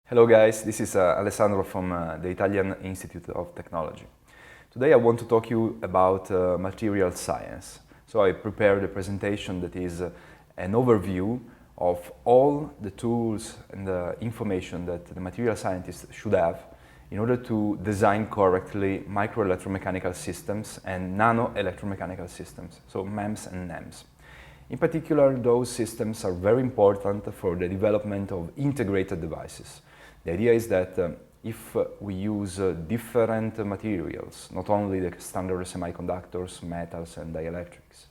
Hello guys, this is Alessandro from the Italian Institute of Technology. Today I want to talk to you about material science. So I prepared a presentation that is an overview of all the tools and the information that the material scientist should have in order to design correctly microelectromechanical systems and nano-electromechanical systems, so MEMS and NEMS. In particular, those systems are very important for the development of integrated devices. The idea is that if we use different materials, not only the standard semiconductors, metals and dielectrics,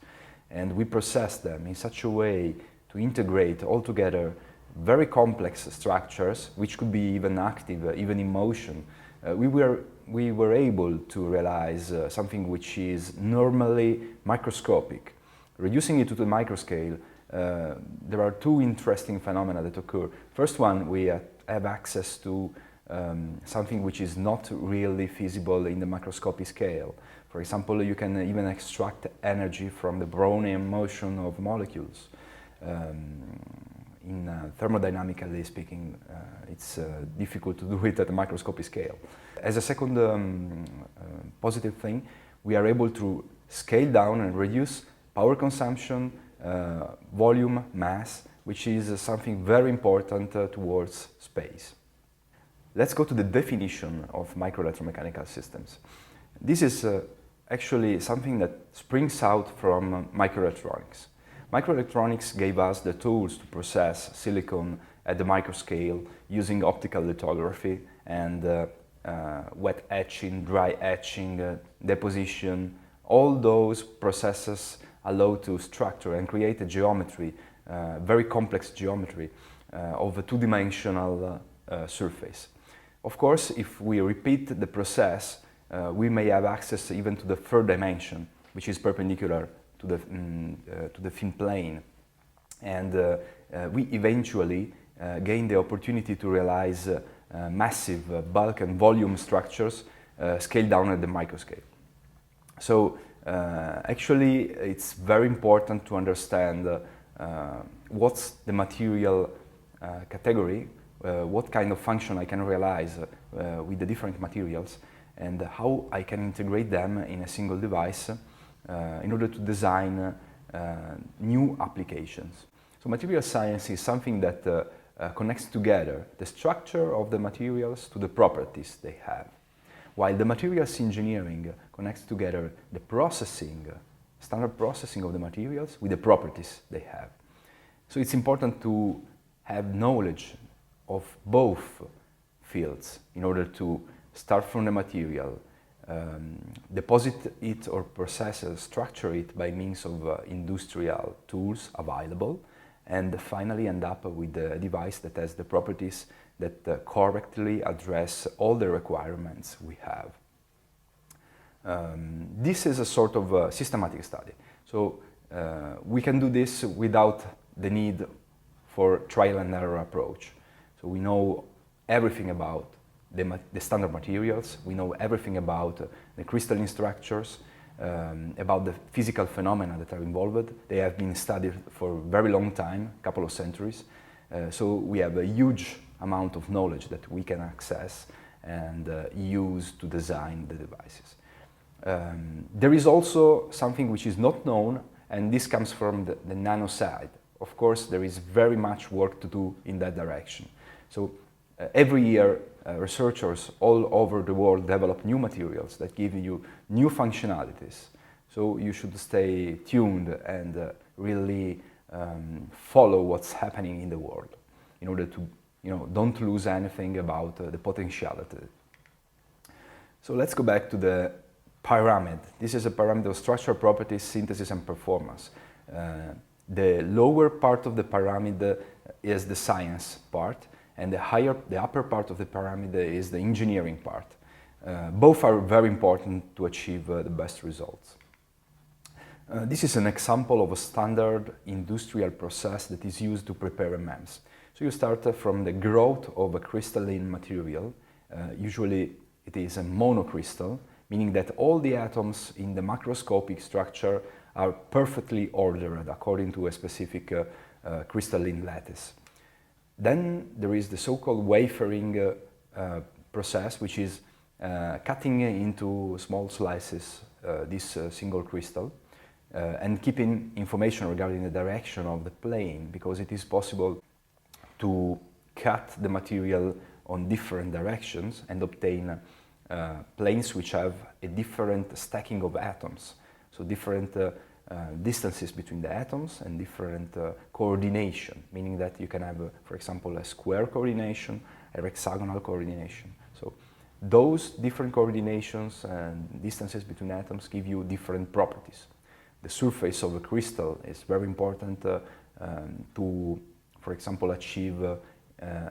and we process them in such a way to integrate all together very complex structures, which could be even active, even in motion, we were able to realize something which is normally microscopic. Reducing it to the microscale, there are two interesting phenomena that occur. First one, we have access to something which is not really feasible in the macroscopic scale. For example, you can even extract energy from the Brownian motion of molecules. Thermodynamically speaking, it's difficult to do it at the microscopic scale. As a second positive thing, we are able to scale down and reduce power consumption, volume, mass, which is something very important towards space. Let's go to the definition of microelectromechanical systems. This is actually something that springs out from microelectronics. Microelectronics gave us the tools to process silicon at the microscale using optical lithography and wet etching, dry etching, deposition. All those processes allow to structure and create a geometry, very complex geometry of a two-dimensional surface. Of course, if we repeat the process, we may have access even to the third dimension, which is perpendicular to the thin plane. And we eventually gain the opportunity to realize massive bulk and volume structures scaled down at the microscale. So actually, it's very important to understand what's the material category, what kind of function I can realize with the different materials, and how I can integrate them in a single device in order to design new applications. So material science is something that connects together the structure of the materials to the properties they have, while the materials engineering connects together the processing, standard processing of the materials with the properties they have. So it's important to have knowledge of both fields in order to start from the material, deposit it or process it, structure it by means of industrial tools available, and finally end up with a device that has the properties that correctly address all the requirements we have. This is a sort of systematic study. So we can do this without the need for trial and error approach. So we know everything about the standard materials, we know everything about the crystalline structures, about the physical phenomena that are involved. They have been studied for a very long time, a couple of centuries. So we have a huge amount of knowledge that we can access and use to design the devices. There is also something which is not known, and this comes from the nano side. Of course, there is very much work to do in that direction. So every year, researchers all over the world develop new materials that give you new functionalities. So you should stay tuned and really follow what's happening in the world in order to, don't lose anything about the potentiality. So let's go back to the pyramid. This is a pyramid of structural properties, synthesis and performance. The lower part of the pyramid is the science part, and the upper part of the pyramid is the engineering part. Both are very important to achieve the best results. This is an example of a standard industrial process that is used to prepare a MEMS. So you start from the growth of a crystalline material. Usually it is a monocrystal, meaning that all the atoms in the macroscopic structure are perfectly ordered according to a specific crystalline lattice. Then there is the so-called wafering process, which is cutting into small slices this single crystal and keeping information regarding the direction of the plane, because it is possible to cut the material on different directions and obtain planes which have a different stacking of atoms, so different distances between the atoms and different coordination, meaning that you can have, for example, a square coordination, a hexagonal coordination. So those different coordinations and distances between atoms give you different properties. The surface of a crystal is very important to, for example, achieve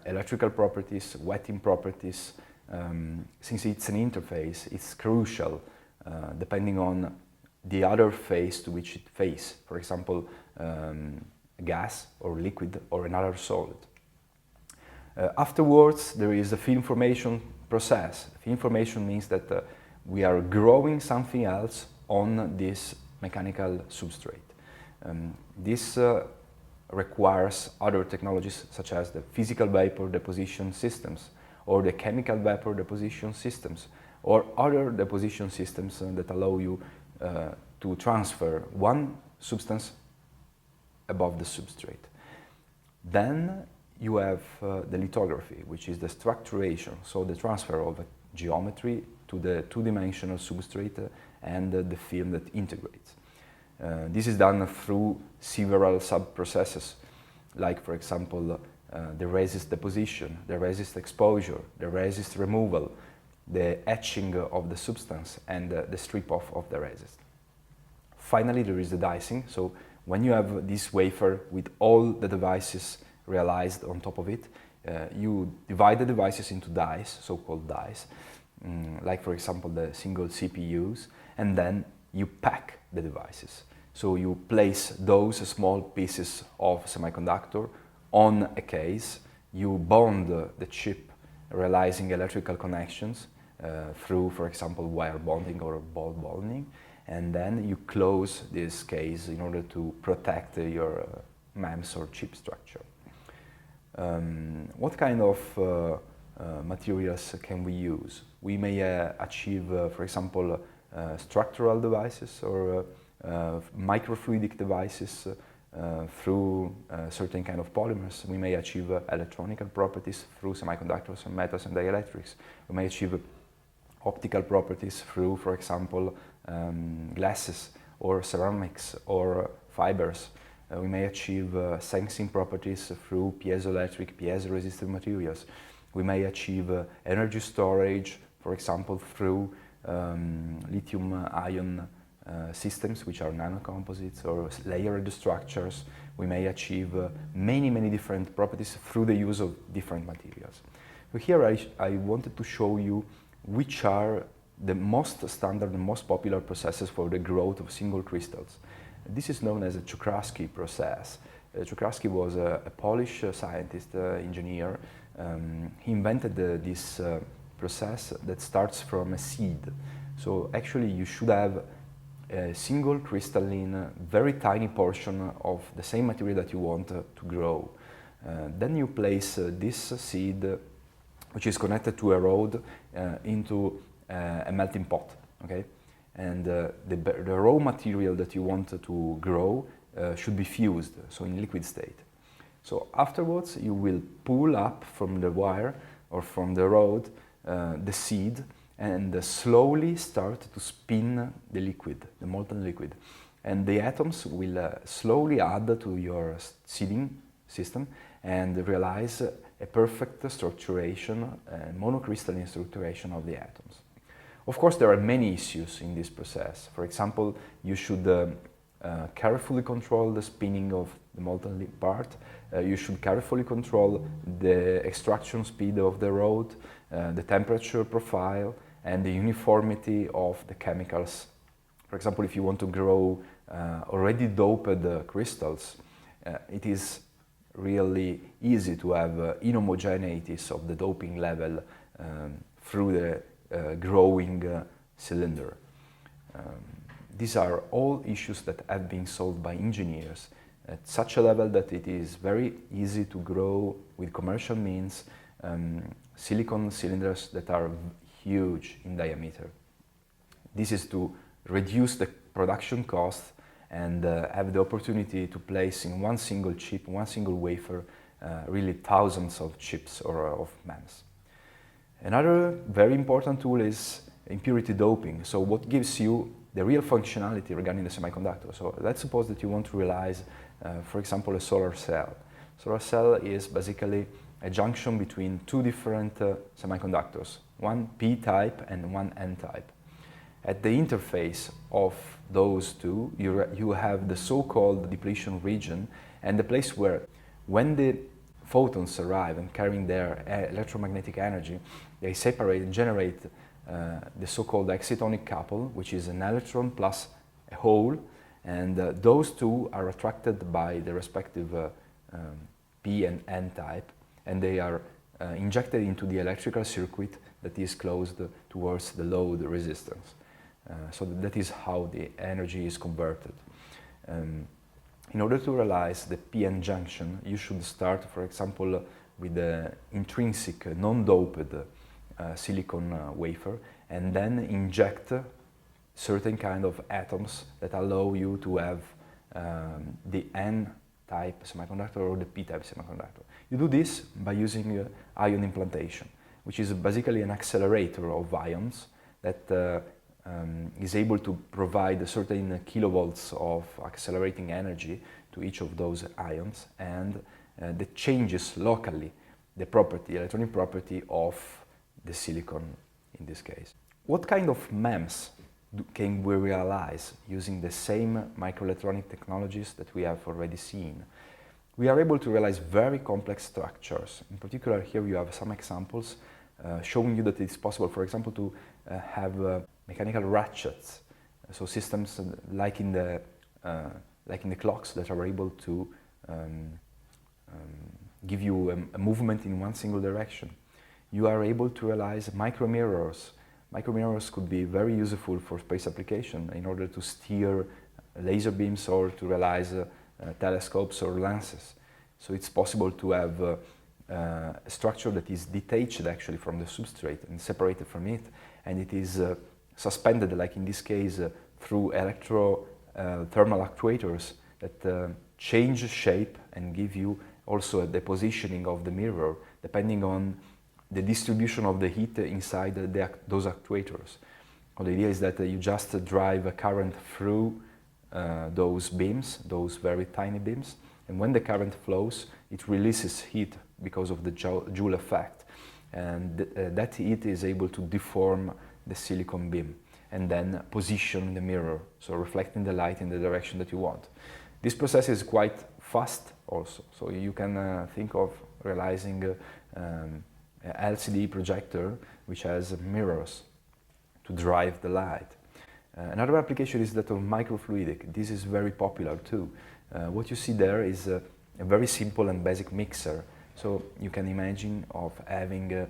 electrical properties, wetting properties. Since it's an interface, it's crucial depending on the other phase to which it faces, for example, gas or liquid or another solid. Afterwards, there is the film formation process. Film formation means that we are growing something else on this mechanical substrate. This requires other technologies such as the physical vapor deposition systems or the chemical vapor deposition systems or other deposition systems that allow you to transfer one substance above the substrate. Then you have the lithography, which is the structuration, so the transfer of geometry to the two-dimensional substrate and the film that integrates. This is done through several sub-processes, like, for example, the resist deposition, the resist exposure, the resist removal, the etching of the substance, and the strip-off of the resist. Finally, there is the dicing. So when you have this wafer with all the devices realized on top of it, you divide the devices into dies, so-called dies, like, for example, the single CPUs, and then you pack the devices. So you place those small pieces of semiconductor on a case, you bond the chip, realizing electrical connections through, for example, wire bonding or ball bonding, and then you close this case in order to protect your MEMS or chip structure. What kind of materials can we use? We may achieve, for example, structural devices or microfluidic devices through certain kind of polymers. We may achieve electronic properties through semiconductors and metals and dielectrics. We may achieve optical properties through, for example, glasses or ceramics or fibers. We may achieve sensing properties through piezoelectric, piezoresistive materials. We may achieve energy storage, for example, through lithium-ion systems, which are nanocomposites or layered structures. We may achieve many different properties through the use of different materials. So here I wanted to show you which are the most standard and most popular processes for the growth of single crystals. This is known as a Czochralski process. Czochralski was a Polish scientist, engineer. He invented this process that starts from a seed. So actually you should have a single crystalline, very tiny portion of the same material that you want to grow. Then you place this seed, which is connected to a rod, into a melting pot, okay? And the raw material that you want to grow should be fused, so in liquid state. So afterwards you will pull up from the wire or from the rod the seed and slowly start to spin the liquid, the molten liquid. And the atoms will slowly add to your seeding system and realize a perfect structuration, monocrystalline structuration of the atoms. Of course, there are many issues in this process. For example, you should carefully control the spinning of the molten part. You should carefully control the extraction speed of the rod, the temperature profile, and the uniformity of the chemicals. For example, if you want to grow already doped crystals, it is really easy to have inhomogeneities of the doping level through the growing cylinder. These are all issues that have been solved by engineers at such a level that it is very easy to grow with commercial means silicon cylinders that are huge in diameter. This is to reduce the production cost and have the opportunity to place in one single chip, one single wafer, really thousands of chips or of MEMS. Another very important tool is impurity doping. So what gives you the real functionality regarding the semiconductor. So let's suppose that you want to realize, for example, a solar cell. Solar cell is basically a junction between two different semiconductors, one P-type and one N-type. At the interface of those two, you have the so-called depletion region, and the place where, when the photons arrive and carrying their electromagnetic energy, they separate and generate the so-called excitonic couple, which is an electron plus a hole, and those two are attracted by the respective P and N type, and they are injected into the electrical circuit that is closed towards the load resistance. So that is how the energy is converted. In order to realize the p-n junction, you should start, for example, with the intrinsic non-doped silicon wafer, and then inject certain kind of atoms that allow you to have the N-type semiconductor or the P-type semiconductor. You do this by using ion implantation, which is basically an accelerator of ions that is able to provide certain kilovolts of accelerating energy to each of those ions, and that changes locally the property, electronic property of the silicon in this case. What kind of MEMS can we realize using the same microelectronic technologies that we have already seen? We are able to realize very complex structures. In particular, here you have some examples showing you that it's possible, for example, to have mechanical ratchets, so systems like in the clocks that are able to give you a movement in one single direction. You are able to realize micromirrors. Micromirrors could be very useful for space application in order to steer laser beams or to realize telescopes or lenses. So it's possible to have a structure that is detached actually from the substrate and separated from it, and it is suspended, like in this case, through thermal actuators that change shape and give you also the positioning of the mirror depending on the distribution of the heat inside those actuators. The idea is that you just drive a current through those beams, those very tiny beams, and when the current flows, it releases heat because of the Joule effect, and that heat is able to deform the silicon beam and then position the mirror, so reflecting the light in the direction that you want. This process is quite fast also, so you can think of realizing an LCD projector which has mirrors to drive the light. Another application is that of microfluidic. This is very popular too. What you see there is a very simple and basic mixer. So you can imagine of having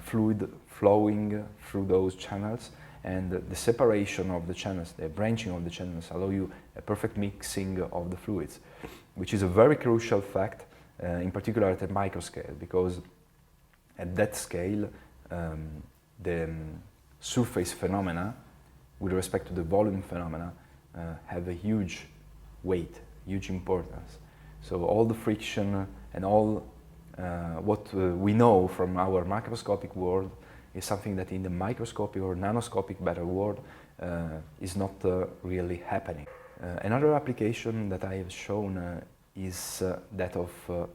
fluid flowing through those channels, and the separation of the channels, the branching of the channels, allow you a perfect mixing of the fluids, which is a very crucial fact, in particular at a microscale, because at that scale the surface phenomena with respect to the volume phenomena have a huge weight, huge importance. So all the friction and all what we know from our macroscopic world is something that in the microscopic or nanoscopic better world is not really happening. Another application that I have shown is that of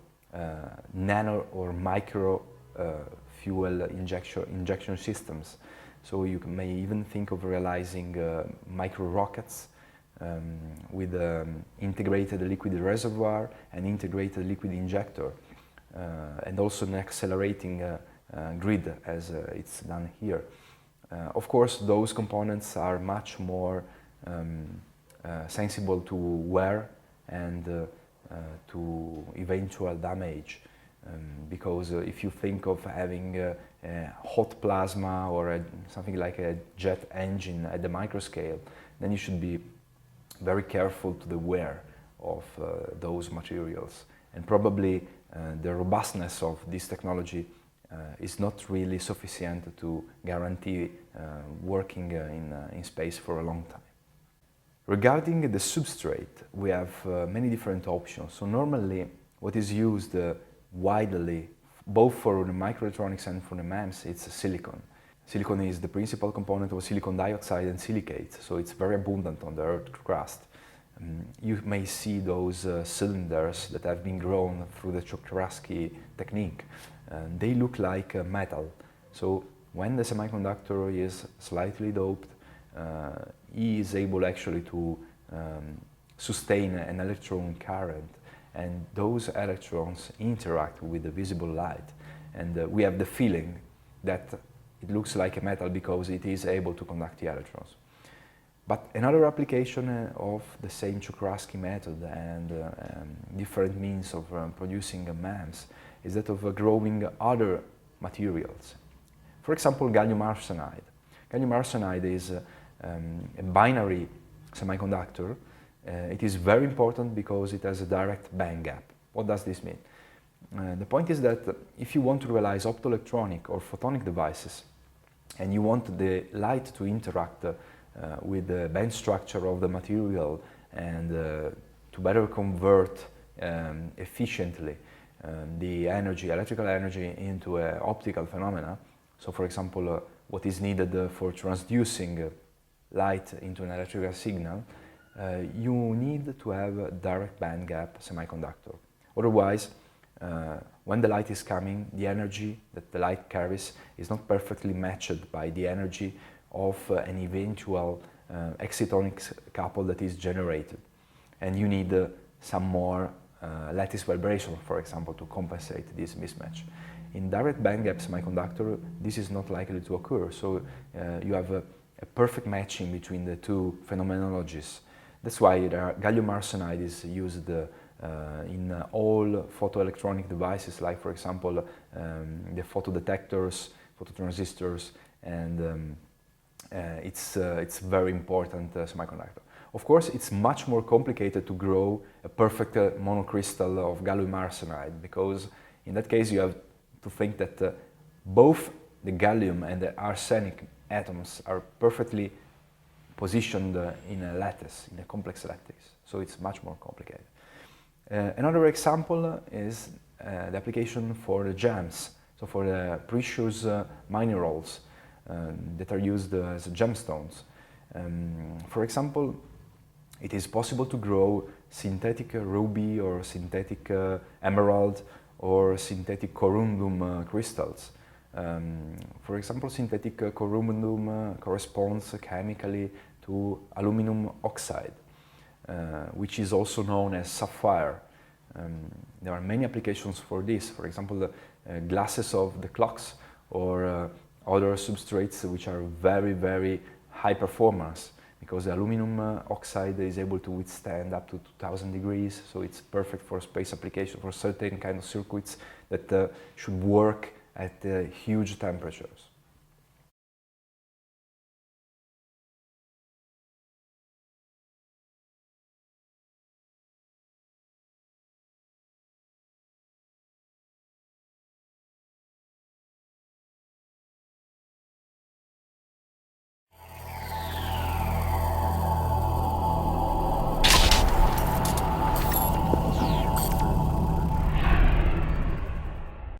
nano or micro fuel injection systems. So you may even think of realizing micro rockets with integrated liquid reservoir and integrated liquid injector, and also an accelerating grid as it's done here. Of course, those components are much more sensible to wear and to eventual damage, because if you think of having a hot plasma or something like a jet engine at the microscale, then you should be very careful to the wear of those materials. And probably the robustness of this technology is not really sufficient to guarantee working in space for a long time. Regarding the substrate, we have many different options. So normally what is used widely, both for the microelectronics and for the MEMS, it's silicon. Silicon is the principal component of silicon dioxide and silicate, so it's very abundant on the Earth crust. You may see those cylinders that have been grown through the Czochralski technique. They look like metal. So when the semiconductor is slightly doped, he is able actually to sustain an electron current, and those electrons interact with the visible light. And we have the feeling that it looks like a metal because it is able to conduct the electrons. But another application of the same Czochralski method and different means of producing MEMS is that of growing other materials. For example, gallium arsenide. Gallium arsenide is a binary semiconductor. It is very important because it has a direct band gap. What does this mean? The point is that if you want to realize optoelectronic or photonic devices and you want the light to interact with the band structure of the material and to better convert efficiently the energy, electrical energy, into an optical phenomena. So for example, what is needed for transducing light into an electrical signal, you need to have a direct band gap semiconductor. Otherwise, when the light is coming, the energy that the light carries is not perfectly matched by the energy of an eventual excitonic couple that is generated. And you need some more lattice vibration, for example, to compensate this mismatch. In direct bandgap semiconductor, this is not likely to occur, so you have a perfect matching between the two phenomenologies. That's why gallium arsenide is used in all photoelectronic devices, like for example the photodetectors, phototransistors, and it's very important semiconductor. Of course, it's much more complicated to grow a perfect monocrystal of gallium arsenide, because in that case you have to think that both the gallium and the arsenic atoms are perfectly positioned in a lattice, in a complex lattice, so it's much more complicated. Another example is the application for the gems, so for the precious minerals that are used as gemstones. For example, it is possible to grow synthetic ruby or synthetic emerald or synthetic corundum crystals. For example, synthetic corundum corresponds chemically to aluminum oxide, which is also known as sapphire. There are many applications for this, for example, glasses of the clocks or other substrates which are very, very high performance, because the aluminum oxide is able to withstand up to 2000 degrees, so it's perfect for space application, for certain kind of circuits that should work at huge temperatures.